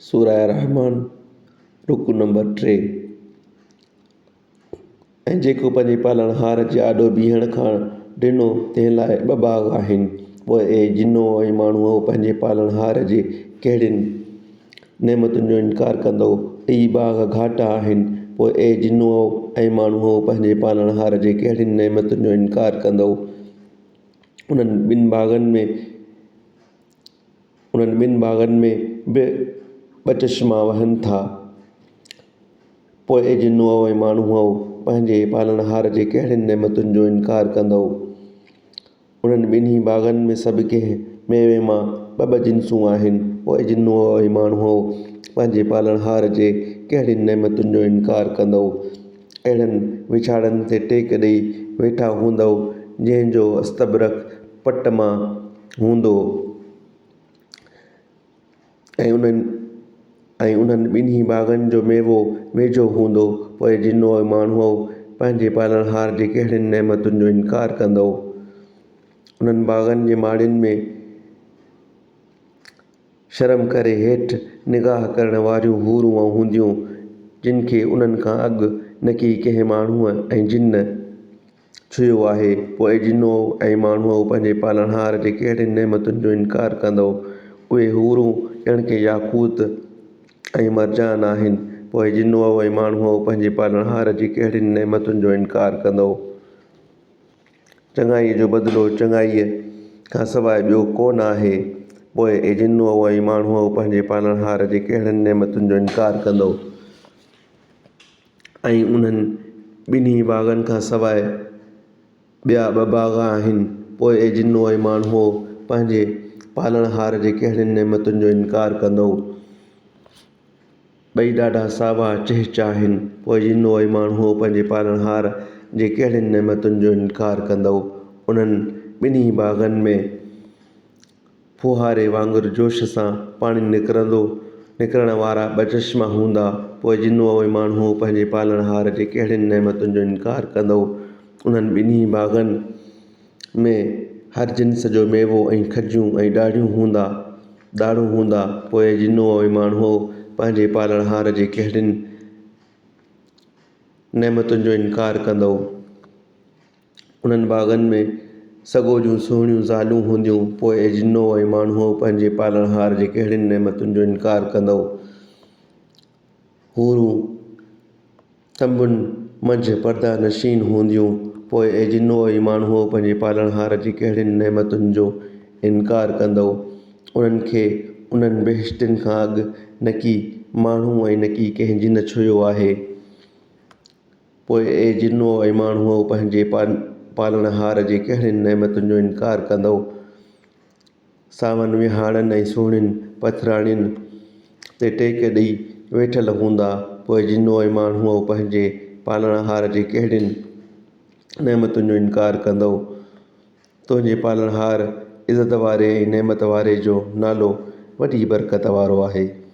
सूरह रहमान रुकु नंबर 3। ऐं जेको पंहिंजे पालणहार जे आॾो बीहण खां ॾिनो तंहिं लाइ ॿ बाग़ आहिनि। पोइ ए जिनो ऐं माण्हूअ पंहिंजे पालणहार जे कहिड़ियुनि नेमतुनि जो इनकार कंदो। ई बाग़ घाटा आहिनि। पोइ ए जिनो ऐं माण्हूअ पंहिंजे पालणहार जे कहिड़ियुनि नेमतुनि जो इनकार कंदो। उन्हनि ॿिनि बाग़नि में बि ॿ चश्मा वहनि था। पोइ ए जिनो ऐं माण्हूअ पंहिंजे पालणहार जे कहिड़ियुनि नेमतुनि जो इनकार कंदो। उन्हनि ॿिन्ही बाग़नि में सभु कंहिं मेवे मां ॿ जिन्सूं आहिनि। पोइ जिनो ऐं माण्हूअ पंहिंजे पालणहार जे कहिड़ियुनि नेमतुनि जो इनकार कंदो। अहिड़नि विछाड़नि ते टेक ॾेई वेठा हूंदो जंहिंजो अस्तबरक़ पट मां हूंदो। ऐं उन्हनि ॿिन्ही बाग़नि जो मेवो वेझो हूंदो। पोइ जिनो ऐं माण्हूअ पंहिंजे पालणहार जे कहिड़ियुनि नेमतुनि जो इनकार कंदो। उन्हनि बाग़नि जे माड़ियुनि में शर्म करे हेठि निगाह करण वारियूं हूरूं हूंदियूं जिन खे उन्हनि खां अॻु न की कंहिं माण्हूअ ऐं जिन छुयो आहे। पोइ जिनो ऐं माण्हूअ पंहिंजे पालणहार जे कहिड़ियुनि नेमतुनि जो इनकार कंदो। उहे हूरूं ॼण के याकूत ऐं मरजान आहिनि। पोइ जिनो ऐं माण्हूअ पंहिंजे पालणहार जी कहिड़ियुनि नेमतुनि जो इनकार कंदो। चङाईअ जो बदिलो चङाईअ खां सवाइ ॿियो कोन आहे। पोइ ए जिनो ऐं माण्हूअ पंहिंजे पालणहार जे कहिड़ियुनि नेमतुनि जो इनकार कंदो। ऐं उन्हनि ॿिन्ही बाग़नि खां सवाइ ॿिया ॿ बाग़ आहिनि। पोइ ए जिनो ऐं माण्हूअ पंहिंजे पालणहार जे कहिड़ियुनि नेमतुनि जो इनकार कंदो। ॿई ॾाढा सावा चहिचा आहिनि। पोइ जिनो ऐं माण्हूअ पंहिंजे पालणहार जे कहिड़ियुनि नेमतुनि जो इनकार कंदो। उन्हनि ॿिन्ही बाग़नि में फुहारे वांगुरु जोश सां पाणी निकिरण वारा ॿ चश्मा हूंदा। पोइ जिनो ऐं माण्हूअ पंहिंजे पालणहार जे कहिड़ियुनि नेमतुनि जो इनकार कंदो। उन्हनि ॿिन्ही बाग़नि में हर जिन्स जो मेवो ऐं खजियूं ऐं ॾाढ़ूं हूंदा। पोइ जिनो ऐं माण्हूअ पंहिंजे पालणहार जे कहिड़ियुनि नेमतुनि जो इनकार कंदो। उन्हनि बाग़नि में सॻो जूं सुहिणियूं ज़ालूं हूंदियूं। पोइ जिनो ऐं माण्हूअ पंहिंजे पालणहार जे कहिड़ियुनि नेमतुनि जो इनकार कंदो। हूरूं तंबुनि मंझि पर्दा नशीन हूंदियूं। पोइ जिनो ऐं माण्हूअ पंहिंजे पालणहार जी कहिड़ियुनि नेमतुनि जो इनकार कंदो। उन्हनि खे उन्हनि बेहिश्तियुनि खां अॻु न की माण्हू ऐं न की कंहिं जिन छुयो आहे। पोइ जिनो ऐं माण्हूअ पंहिंजे पालणहार जे कहिड़ियुनि नेमतुनि जो इनकार कंदो। सावनि विहाड़नि ऐं सुहिणियुनि पथराणियुनि ते टेक ॾेई वेठल हूंदा। पोइ जिनो ऐं माण्हूअ पंहिंजे पालणहार जे कहिड़ियुनि नेमतुनि जो इनकार कंदो। तुंहिंजे पालणहार इज़त वारे ऐं नेमत वारे जो नालो वॾी बरकत वारो आहे।